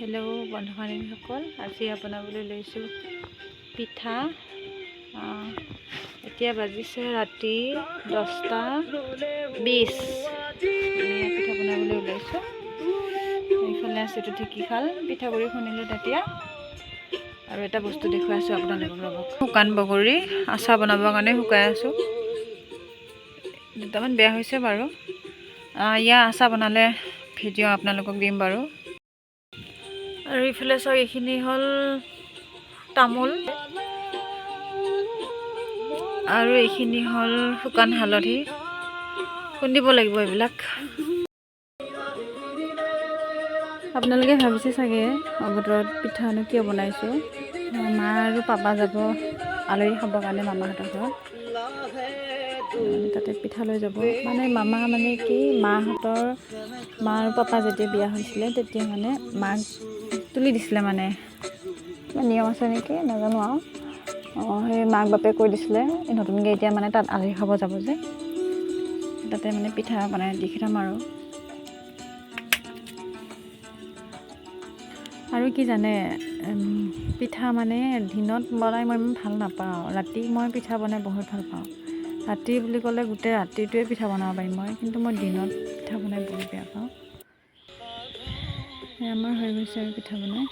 Hello' বন্ধু-বান্ধৱীসকল, আজি বনাবলৈ লৈছোঁ পিঠা। এতিয়া বাজিছে ৰাতি 10:20। আমি পিঠা বনাবলৈ ওলাইছোঁ। এইফালে আছে এইটো ঢেঁকীশাল, পিঠাগুড়ি খুন্দিলোঁ তেতিয়া। আৰু এটা বস্তু দেখুৱাই আছোঁ আপোনালোকক, ৰ'ব। শুকান বগৰী আচাৰ বনাবৰ কাৰণে শুকাই আছোঁ। দুটামান বেয়া হৈছে বাৰু। ইয়াৰ আচাৰ বনালে ভিডিঅ' আপোনালোকক দিম বাৰু। আৰু ইফালে চাওক, এইখিনি হ'ল তামোল আৰু এইখিনি হ'ল শুকান হালধি। খুন্দিব লাগিব এইবিলাক। আপোনালোকে ভাবিছে চাগে অৱতৰত পিঠানো কিয় বনাইছোঁ। মা আৰু পাপা যাব আলহী খাবৰ কাৰণে মামাহঁতৰ ঘৰত। তাতে পিঠা লৈ যাব। মানে মামা মানে কি, মাহঁতৰ মা আৰু পাপা যেতিয়া বিয়া হৈছিলে তেতিয়া মানে মাক তুলি দিছিলে, মানে নিয়ম আছে নেকি নাজানো আৰু। সেই মাক বাপে কৈ দিছিলে নতুনকৈ এতিয়া মানে তাত আলহী খাব যাব যে, তাতে মানে পিঠা বনাই দি খেদাম আৰু কি জানে, পিঠা মানে দিনত বনাই মই ইমান ভাল নাপাওঁ। ৰাতি মই পিঠা বনাই বহুত ভাল পাওঁ। ৰাতি বুলি ক'লে গোটেই ৰাতিটোৱে পিঠা বনাব পাৰিম মই, কিন্তু মই দিনত পিঠা বনাই বহুত বেয়া পাওঁ। আমাৰ হৈ গৈছে আৰু পিঠা বনাই।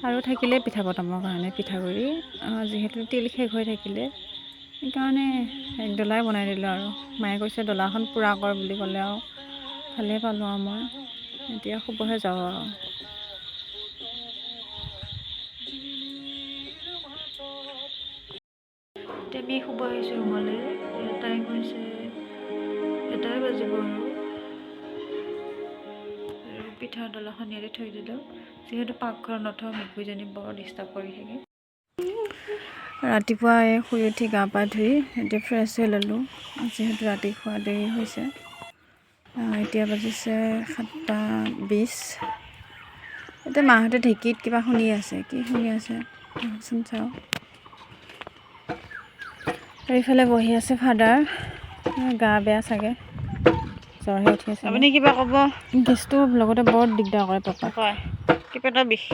আৰু থাকিলে পিঠা বনাবৰ কাৰণে পিঠাগুড়ি, যিহেতু তিল শেষ হৈ থাকিলে সেইকাৰণে এক ডলাই বনাই দিলোঁ। আৰু মায়ে কৈছে ডলাখন পূৰা কৰ বুলি ক'লে, আৰু ভালেই পালোঁ। আৰু মই এতিয়া শুবহে যাওঁ আৰু। এতিয়া আমি শুব আহিছোঁ ৰুমলৈ। টাইম হৈছে 1টাই বাজিব আৰু পিঠাৰ ডলাখন ইয়াতে থৈ দিলোঁ, যিহেতু পাকঘৰত নথওঁ, মেকুৰীজনী বৰ ডিষ্টাৰ্ব কৰি থাকে। ৰাতিপুৱা শুই উঠি গা পা ধুই এতিয়া ফ্ৰেছ হৈ ল'লোঁ, যিহেতু ৰাতি খোৱা দেৰি হৈছে। এতিয়া বাজিছে 7:20। এতিয়া মাহঁতে ঢেঁকীত কিবা শুনি আছে। কি শুনি আছে চোন চাওঁ। এইফালে বহি আছে ফাদাৰ, গা বেয়া চাগে, জ্বৰহে উঠি আছে। আপুনি কিবা ক'ব? গেছটো লগতে বৰ দিগদাৰ কৰে পাপাক। হয়, কিবা এটা বিষ।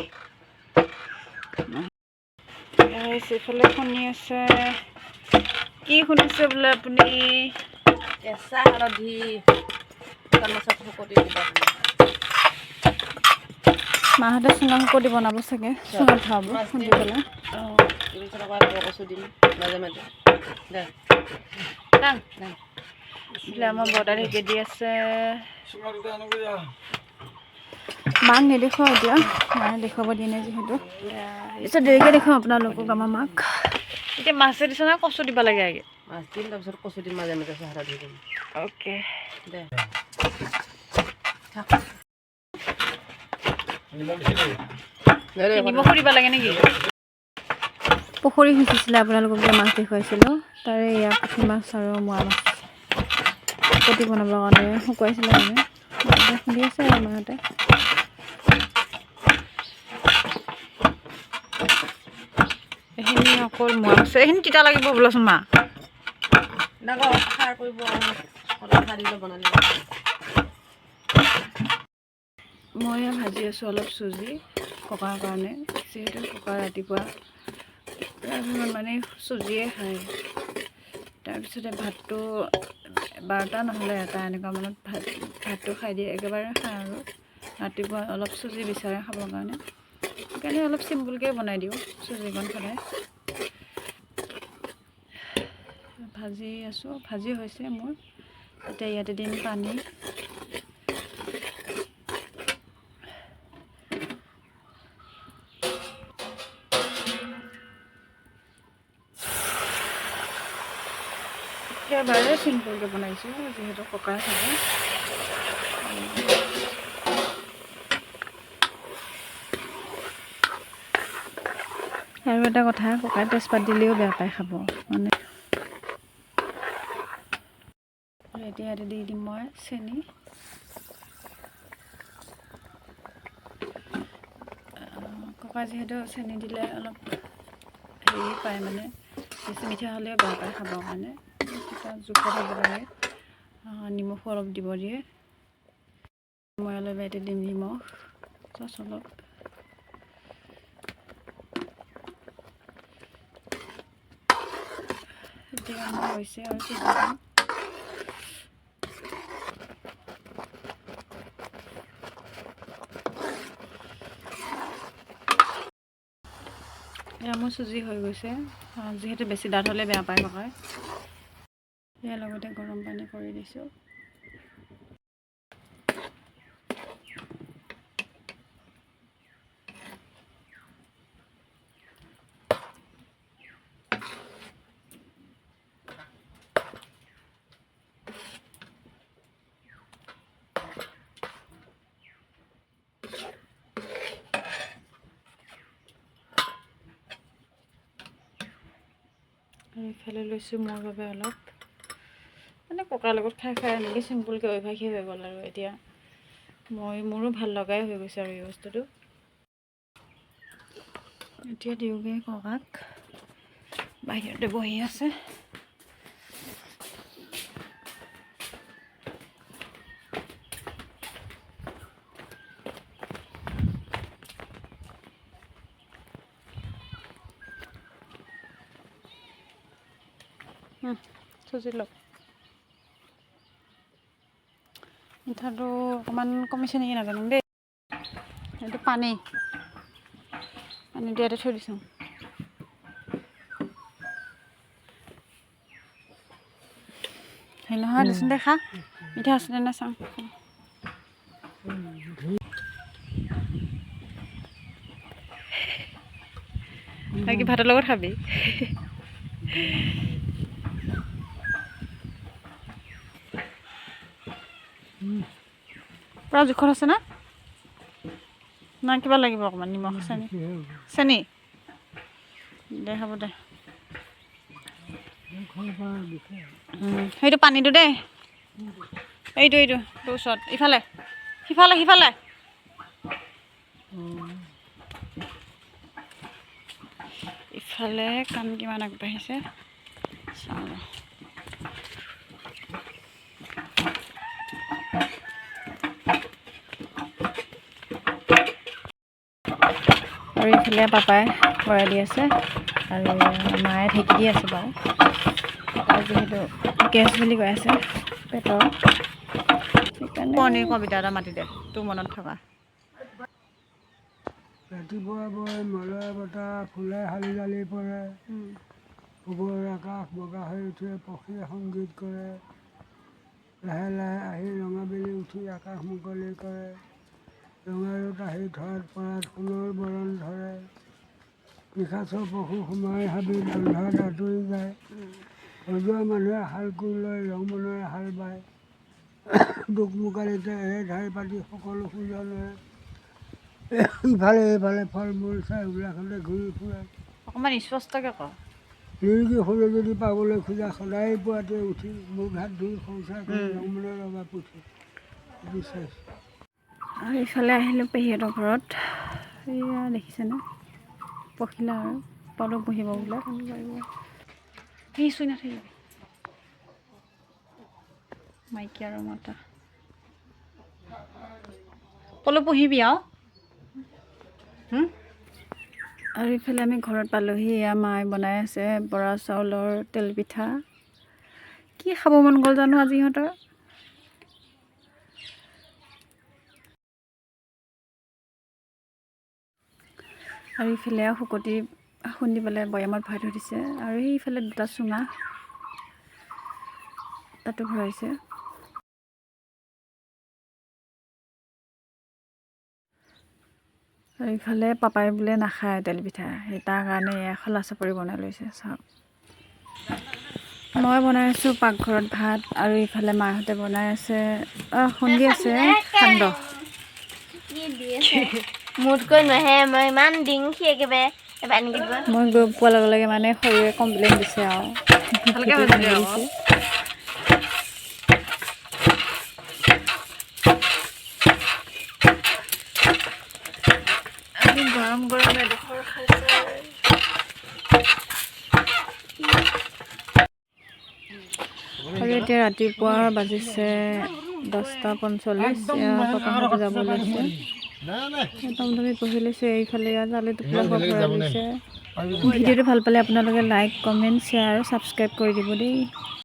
এইফালে শুনি আছে। কি শুনিছে বোলে আপুনি? কেঁচা হালধি মাহঁতে চুঙা শুকতি বনাব চাগে, চুঙাত ভৰাব খুন্দি পেলাই। আমাৰ বৰ্ডাৰ ঢেঁকী দি আছে। মাক নেদেখুৱাওঁ এতিয়া, মায়ে দেখুৱাব দিয়ে নাই যিহেতু। পিছত দেৰিকৈ দেখুৱাম আপোনালোকক আমাৰ মাক। এতিয়া মাছে দিছে নহয়, কচু দিব লাগে আগে। মাছ দিম, তাৰপিছত কচু দিম মাজে মাজে হালধি দিম। অ'কে দে। নিমখ দিব লাগে নেকি? পুখুৰী সিঁচিছিলে, আপোনালোকক যে মাছ দেখুৱাইছিলোঁ, তাৰে ইয়াৰ পুঠি মাছ আৰু মোৱা মাছ শুকতি বনাবৰ কাৰণে শুকুৱাইছিলে। মানে খুন্দি আছে আৰু মাহঁতে। এইখিনি অকল মোৱা মাছ, এইখিনি তিতা লাগিব বোলেচোন মা। সাৰ কৰিব বনালে। মই ভাজি আছোঁ অলপ চুজি ককাৰ কাৰণে, যিহেতু ককা ৰাতিপুৱা মানে চুজিয়ে খায়। তাৰপিছতে ভাতটো 12টা নহ'লে 1টা এনেকুৱা মানত ভাতটো খাই দিয়ে, একেবাৰে খায়। আৰু ৰাতিপুৱা অলপ চুজি বিচাৰে খাবৰ কাৰণে, সেইকাৰণে অলপ চিম্পুলকৈ বনাই দিওঁ চুজিকণ সদায়। ভাজি আছোঁ, ভাজি হৈছে মোৰ। এতিয়া ইয়াতে দিম পানী। একেবাৰে চিম্পুলকৈ বনাইছোঁ, যিহেতু ককাই খাব। আৰু এটা কথা, ককাই তেজপাত দিলেও বেয়া পায় খাব মানে। এতিয়া ইয়াতে দি দিম মই চেনি। ককাই যিহেতু চেনি দিলে অলপ হেৰি পায়, মানে বেছি মিঠা হ'লেও বেয়া পায় খাবৰ কাৰণে। জোখত হ'ব লাগে। নিমখ অলপ দিব দিয়ে মই অলপ ইয়াতে দিম নিমখ জাষ্ট অলপ এতিয়া আমাৰ হৈছে আৰু মোৰ চুজি হৈ গৈছে যিহেতু বেছি ডাঠ হ'লে বেয়া পায় ককাই ইয়াৰ লগতে গৰম পানী কৰি দিছোঁ আৰু ইফালে লৈছোঁ মোৰ বাবে অলপ মানে ককাৰ লগত খাই খাই এনেকৈ চিম্পুলকৈ অভ্যাসী হৈ গ'ল আৰু এতিয়া মোৰো ভাল লগাই হৈ গৈছে আৰু এই বস্তুটো এতিয়া দিওঁগৈ ককাক বাহিৰতে বহি আছে চুজি লওক মিঠাটো অকণমান কমিছে নেকি নাজানো দেই এইটো পানী ইয়াতে থৈ দিছোঁ সেই নহয় দেচোন দে খা মিঠা আছেনে নাই চাওঁ বাকী ভাতৰ লগত খাবি পূৰা জোখত আছে না না কিবা লাগিব অকণমান নিমখ চেনি চেনি দে হ'ব দে সেইটো পানীটো দেই এইটো তোৰ ওচৰত ইফালে সিফালে ইফালে কাম কিমান আগবাঢ়িছে চাওঁ আৰু এইফালে পাপাই ভৰাই দি আছে আৰু মায়ে ঢেঁকি দি আছে বাৰু পাপাই যিহেতু গেছ বুলি কৈ আছে পেটৰ সেইকাৰণে পনীৰ কবিতা এটা মাতি দে তোৰ মনত থকা ৰাতিপুৱা বৈ মলয় বতাহ ফুলে শালি জালি পৰে পূবৰ আকাশ বগা হৈ উঠে পক্ষীয়ে সংগীত কৰে লাহে লাহে আহি ৰঙাবেলি উঠি আকাশ মুকলি কৰে ৰঙা ৰ'দ আহি ধৰাত পৰাত সোণৰ বৰণ ধৰে নিশাচৰ পশু সোমাই হাবিত আন্ধাৰত আঁতৰি যায় সজোৱা মানুহে হাল কোৰ লৈ ৰং মনেৰে হাল বায় দুখ মোকালিতে ধাৰি পাতি সকলো সুজনে ইফালে এইফালে ফল মূল চাই উল্লাসতে ঘূৰি ফুৰে অকণমান স্পষ্টকৈ ক নিৰোগী শৰীৰ যদি পাবলৈ খোজা সদায় পুৱাতে উঠি মুখ হাত ধুই শৌচাই কৰি ৰং মনেৰে ৰবা পুঠি বিচাৰিছোঁ আৰু ইফালে আহিলোঁ পেহীহঁতৰ ঘৰত এয়া দেখিছেনে পখিলা আৰু পলু পুহিব বোলে সেই চুই নাথাকিবি মাইকী আৰু মতা পলু পুহিবি আৰু ইফালে আমি ঘৰত পালোহি এয়া মায়ে বনাই আছে বৰা চাউলৰ তেল পিঠা কি খাব মন গ'ল জানো আজি সিহঁতৰ আৰু ইফালে শুকতি খুন্দি পেলাই বৈয়ামত ভৰাই থৈ দিছে আৰু সেইফালে দুটা চুঙা তাতো ভৰাইছে আৰু ইফালে পাপাই বোলে নাখায় তেল পিঠা সেই তাৰ কাৰণে এয়া খলা চাপৰি বনাই লৈছে চাওক মই বনাই আছোঁ পাকঘৰত ভাত আৰু ইফালে মাহঁতে বনাই আছে খুন্দি আছে সান্দহ মোতকৈ নাহে মই ইমান ডিংখি একেবাৰে এবাৰ এনেকৈ দিব মই গৈ পোৱাৰ লগে লগে মানে সৰুৱে কমপ্লেইন দিছে আৰু ভালকৈ দিছে আমি গৰম গৰম এডোখৰ খাইছে আৰু এতিয়া এতিয়া ৰাতিপুৱা বাজিছে 10:45 ককাহঁতে যাব লৈছে টমটমে পঢ়ি লৈছে এইফালে আলি টোপোলা ভৰাই লৈছে ভিডিঅ'টো ভাল পালে আপোনালোকে লাইক কমেণ্ট শ্বেয়াৰ আৰু ছাবস্ক্ৰাইব কৰি দিব দেই